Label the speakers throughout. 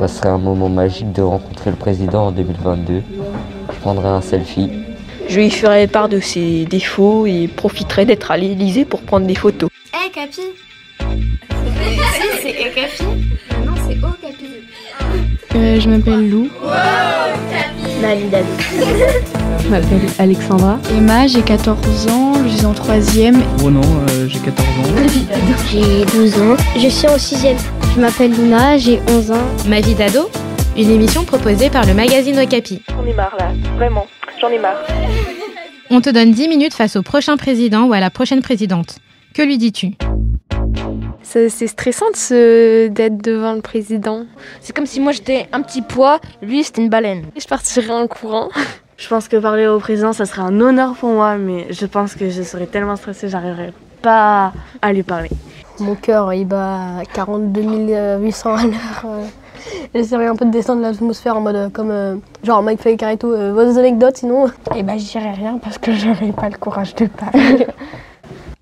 Speaker 1: Ce serait un moment magique de rencontrer le président en 2022. Je prendrai un selfie.
Speaker 2: Je lui ferai part de ses défauts et profiterai d'être à l'Élysée pour prendre des photos.
Speaker 3: Hé, Capi. C'est Capi. Non, c'est O Capi.
Speaker 4: Je m'appelle Lou.
Speaker 3: Ma vie d'ado.
Speaker 4: Je m'appelle Alexandra.
Speaker 5: Emma, j'ai 14 ans, je suis en 3e.
Speaker 6: Bruno, j'ai 14 ans.
Speaker 3: J'ai 12 ans. Je suis en 6e.
Speaker 7: Je m'appelle Luna, j'ai 11 ans.
Speaker 8: Ma vie d'ado, une émission proposée par le magazine Okapi.
Speaker 2: J'en ai marre là, vraiment, j'en ai marre.
Speaker 8: On te donne 10 minutes face au prochain président ou à la prochaine présidente. Que lui dis-tu ?
Speaker 4: C'est stressant d'être devant le président.
Speaker 2: C'est comme si moi j'étais un petit pois, lui c'était une baleine.
Speaker 4: Je partirais en courant.
Speaker 9: Je pense que parler au président, ça serait un honneur pour moi, mais je pense que je serais tellement stressée, j'arriverais pas à lui parler.
Speaker 7: Mon cœur, il bat à 42 800 à l'heure. J'essaierai un peu de descendre l'atmosphère en mode genre Mike Faker et tout. Vos anecdotes sinon.
Speaker 4: Eh ben je dirais rien parce que j'aurais pas le courage de parler.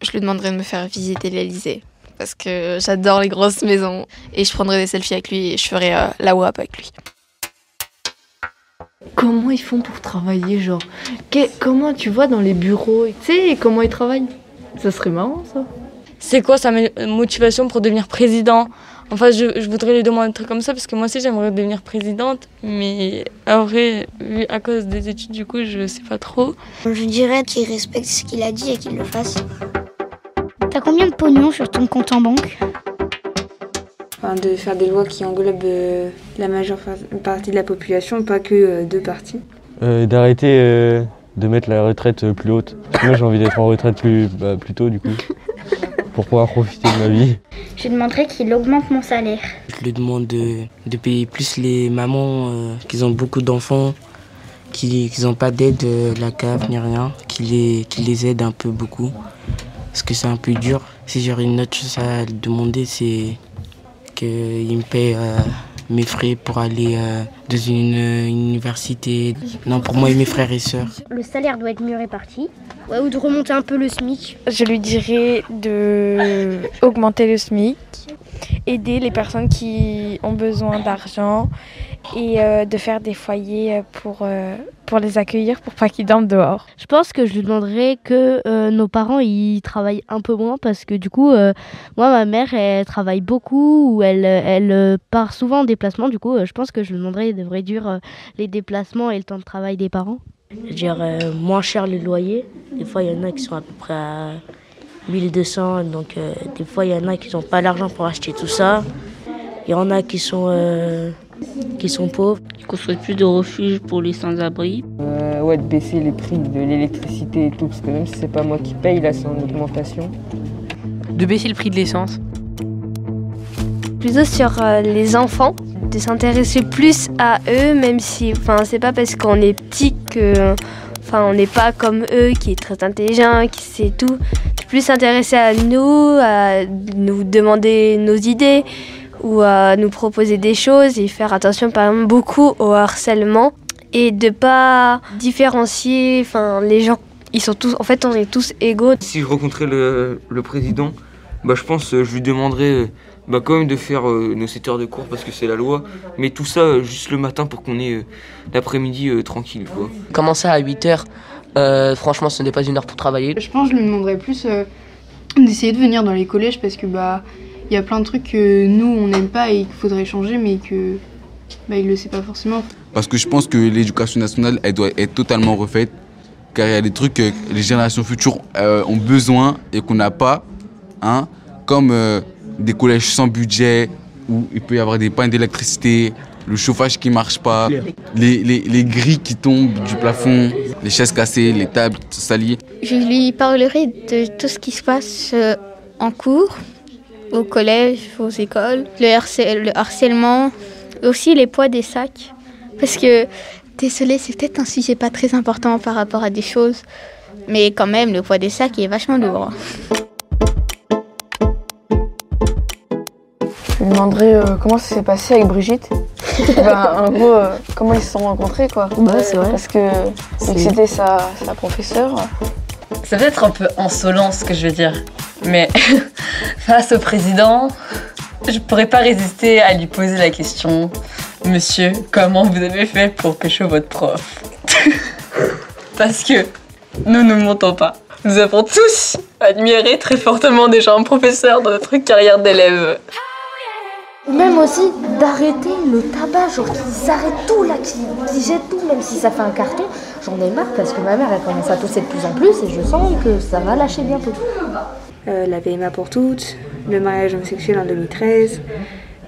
Speaker 5: Je lui demanderais de me faire visiter l'Élysée parce que j'adore les grosses maisons et je prendrais des selfies avec lui et je ferais la WAP avec lui.
Speaker 9: Comment ils font pour travailler, genre comment tu vois dans les bureaux, tu sais comment ils travaillent? Ça serait marrant ça.
Speaker 10: C'est quoi sa motivation pour devenir président? Enfin, je voudrais lui demander un truc comme ça parce que moi aussi j'aimerais devenir présidente, mais en vrai, à cause des études, du coup, je sais pas trop.
Speaker 3: Je dirais qu'il respecte ce qu'il a dit et qu'il le fasse.
Speaker 7: T'as combien de pognon sur ton compte en banque?
Speaker 11: Enfin, de faire des lois qui englobent la majeure partie de la population, pas que deux parties.
Speaker 1: D'arrêter de mettre la retraite plus haute. Parce que moi j'ai envie d'être en retraite plus tôt du coup. Pour pouvoir profiter de ma vie.
Speaker 7: Je lui demanderai qu'il augmente mon salaire.
Speaker 12: Je lui demande de payer plus les mamans qui ont beaucoup d'enfants, qui n'ont pas d'aide de la CAF ni rien, qui les aide un peu beaucoup. Parce que c'est un peu dur. Si j'aurais une autre chose à lui demander, c'est qu'il me paye mes frais pour aller dans une université. Non, pour moi et mes frères et sœurs.
Speaker 7: Le salaire doit être mieux réparti. Ouais, ou de remonter un peu le SMIC.
Speaker 4: Je lui dirais d'augmenter le SMIC, aider les personnes qui ont besoin d'argent et de faire des foyers pour les accueillir pour pas qu'ils dorment dehors.
Speaker 13: Je pense que je lui demanderais que nos parents ils travaillent un peu moins parce que du coup, moi ma mère elle travaille beaucoup ou elle part souvent en déplacement. Du coup, je pense que je lui demanderais de réduire les déplacements et le temps de travail des parents.
Speaker 14: Je dirais moins cher les loyers. Des fois, il y en a qui sont à peu près à 1200. Donc, des fois, il y en a qui n'ont pas l'argent pour acheter tout ça. Il y en a qui sont pauvres.
Speaker 15: Ils construisent plus de refuges pour les sans-abri.
Speaker 16: De baisser les prix de l'électricité et tout, parce que même si c'est pas moi qui paye, là, c'est en augmentation.
Speaker 17: De baisser le prix de l'essence.
Speaker 18: Plutôt sur les enfants, de s'intéresser plus à eux, même si, c'est pas parce qu'on est petit que, on n'est pas comme eux, qui est très intelligent, qui sait tout. Plus s'intéresser à nous demander nos idées ou à nous proposer des choses et faire attention, par exemple, beaucoup au harcèlement et de pas différencier, les gens. Ils sont tous, en fait, on est tous égaux.
Speaker 19: Si je rencontrais le président, je pense je lui demanderais quand même de faire nos 7 heures de cours parce que c'est la loi, mais tout ça juste le matin pour qu'on ait l'après-midi tranquille, quoi.
Speaker 20: Commencer à 8h, franchement ce n'est pas une heure pour travailler.
Speaker 5: Je pense que je lui demanderais plus d'essayer de venir dans les collèges parce que y a plein de trucs que nous on n'aime pas et qu'il faudrait changer mais que il le sait pas forcément. Parce que je pense que l'éducation nationale elle doit être totalement refaite car il y a des trucs que les générations futures ont besoin et qu'on n'a pas, comme des collèges sans budget où il peut y avoir des pannes d'électricité, le chauffage qui marche pas, les grilles qui tombent du plafond, les chaises cassées, les tables salies.
Speaker 7: Je lui parlerai de tout ce qui se passe en cours, au collège, aux écoles, le harcèlement, aussi les poids des sacs. Parce que, désolée, c'est peut-être un sujet pas très important par rapport à des choses, mais quand même, le poids des sacs est vachement lourd.
Speaker 9: Je lui demanderais comment ça s'est passé avec Brigitte. En gros, comment ils se sont rencontrés, quoi.
Speaker 14: C'est vrai.
Speaker 9: Parce que c'était sa professeure.
Speaker 6: Ça peut être un peu insolent ce que je veux dire, mais face au président, je pourrais pas résister à lui poser la question Monsieur, comment vous avez fait pour pécho votre prof? Parce que nous ne mentons pas. Nous avons tous admiré très fortement déjà un professeur dans notre carrière d'élève.
Speaker 21: Même aussi d'arrêter le tabac, genre qu'ils arrêtent tout là, qu'ils jettent tout, même si ça fait un carton. J'en ai marre parce que ma mère elle commence à tousser de plus en plus et je sens que ça va lâcher bientôt.
Speaker 11: La PMA pour toutes, le mariage homosexuel en 2013,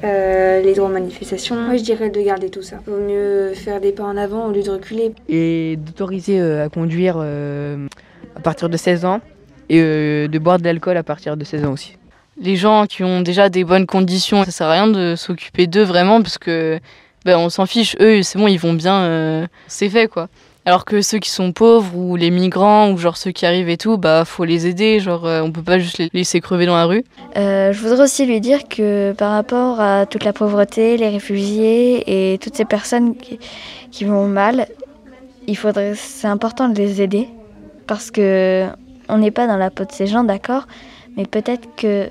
Speaker 11: les droits de manifestation. Moi je dirais de garder tout ça. Vaut mieux faire des pas en avant au lieu de reculer.
Speaker 17: Et d'autoriser à conduire à partir de 16 ans et de boire de l'alcool à partir de 16 ans aussi.
Speaker 10: Les gens qui ont déjà des bonnes conditions, ça sert à rien de s'occuper d'eux vraiment parce que on s'en fiche, eux c'est bon, ils vont bien, c'est fait quoi. Alors que ceux qui sont pauvres ou les migrants ou genre ceux qui arrivent et tout, faut les aider, genre on peut pas juste les laisser crever dans la rue.
Speaker 4: Je voudrais aussi lui dire que par rapport à toute la pauvreté, les réfugiés et toutes ces personnes qui vont mal, c'est important de les aider parce que on n'est pas dans la peau de ces gens, d'accord, mais peut-être que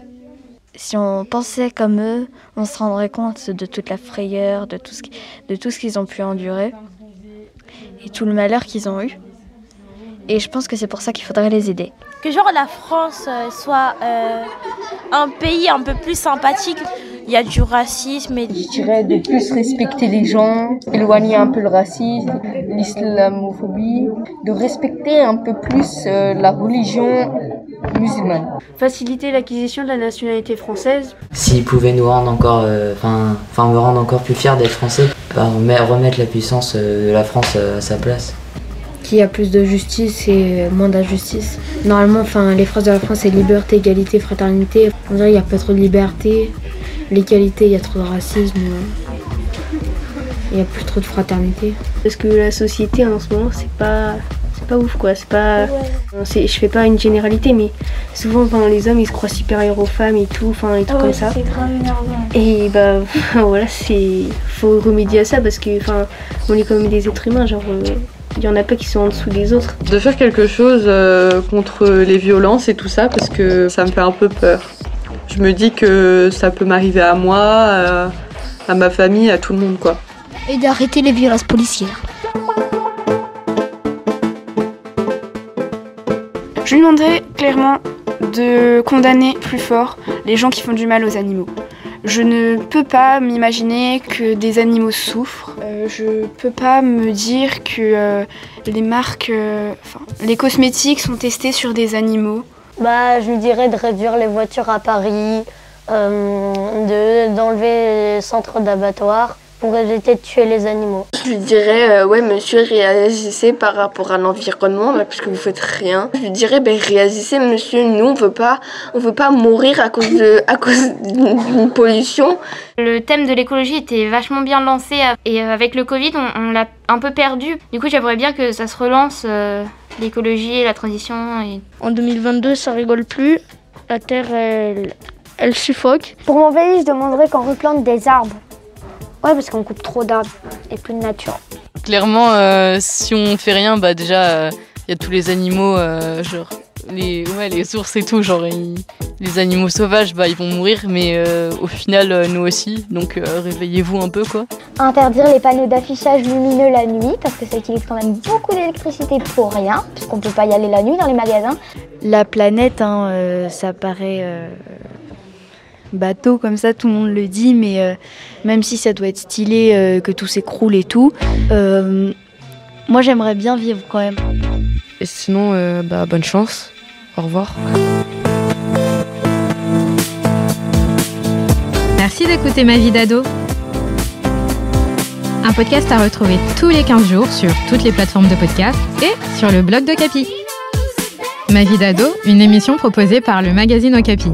Speaker 4: si on pensait comme eux, on se rendrait compte de toute la frayeur, de tout ce qu'ils ont pu endurer et tout le malheur qu'ils ont eu. Et je pense que c'est pour ça qu'il faudrait les aider.
Speaker 22: Que genre la France soit un pays un peu plus sympathique. Il y a du racisme.
Speaker 16: Je dirais de plus respecter les gens, éloigner un peu le racisme, l'islamophobie, de respecter un peu plus la religion musulmane.
Speaker 21: Faciliter l'acquisition de la nationalité française.
Speaker 23: S'ils pouvaient nous rendre encore, me rendre encore plus fiers d'être français, remettre la puissance de la France à sa place.
Speaker 21: Qu'il y a plus de justice et moins d'injustice. Normalement, les phrases de la France, c'est liberté, égalité, fraternité. On dirait qu'il n'y a pas trop de liberté. L'égalité, il y a trop de racisme. Il n'y a plus trop de fraternité. Parce que la société en ce moment, c'est pas ouf quoi. Je fais pas une généralité, mais souvent les hommes ils se croient supérieurs aux femmes et tout, et tout comme ça.
Speaker 22: C'est grave énervant.
Speaker 21: Et voilà, faut remédier à ça parce que on est comme des êtres humains, genre. Il n'y en a pas qui sont en dessous des autres.
Speaker 5: De faire quelque chose contre les violences et tout ça, parce que ça me fait un peu peur. Je me dis que ça peut m'arriver à moi, à ma famille, à tout le monde, quoi.
Speaker 21: Et d'arrêter les violences policières.
Speaker 24: Je lui demanderais clairement de condamner plus fort les gens qui font du mal aux animaux. Je ne peux pas m'imaginer que des animaux souffrent. Je peux pas me dire que les marques, les cosmétiques sont testés sur des animaux.
Speaker 21: Je lui dirais de réduire les voitures à Paris, d'enlever les centres d'abattoirs pour éviter de tuer les animaux.
Speaker 25: Je lui dirais, monsieur, réagissez par rapport à l'environnement, parce que vous faites rien. Je lui dirais, réagissez, monsieur, nous, on veut pas mourir à cause d'une pollution.
Speaker 22: Le thème de l'écologie était vachement bien lancé et avec le Covid, on l'a un peu perdu. Du coup, j'aimerais bien que ça se relance, l'écologie et la transition.
Speaker 21: En 2022, ça rigole plus. La Terre, elle suffoque.
Speaker 3: Pour mon pays, je demanderais qu'on replante des arbres. Ouais, parce qu'on coupe trop d'arbres et plus de nature.
Speaker 10: Clairement, si on fait rien, déjà, y a tous les animaux, les ours et tout, les animaux sauvages, ils vont mourir, mais au final, nous aussi. Donc, réveillez-vous un peu, quoi.
Speaker 3: Interdire les panneaux d'affichage lumineux la nuit, parce que ça utilise quand même beaucoup d'électricité pour rien, puisqu'on ne peut pas y aller la nuit dans les magasins.
Speaker 4: La planète, ça paraît... bateau comme ça, tout le monde le dit, mais même si ça doit être stylé, que tout s'écroule et tout, moi j'aimerais bien vivre quand même.
Speaker 17: Et sinon, bonne chance. Au revoir.
Speaker 8: Merci d'écouter Ma vie d'ado. Un podcast à retrouver tous les 15 jours sur toutes les plateformes de podcast et sur le blog d'Okapi. Ma vie d'ado, une émission proposée par le magazine Okapi.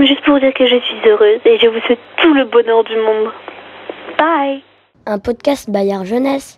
Speaker 21: Juste pour dire que je suis heureuse et je vous souhaite tout le bonheur du monde. Bye.
Speaker 3: Un podcast Bayard Jeunesse.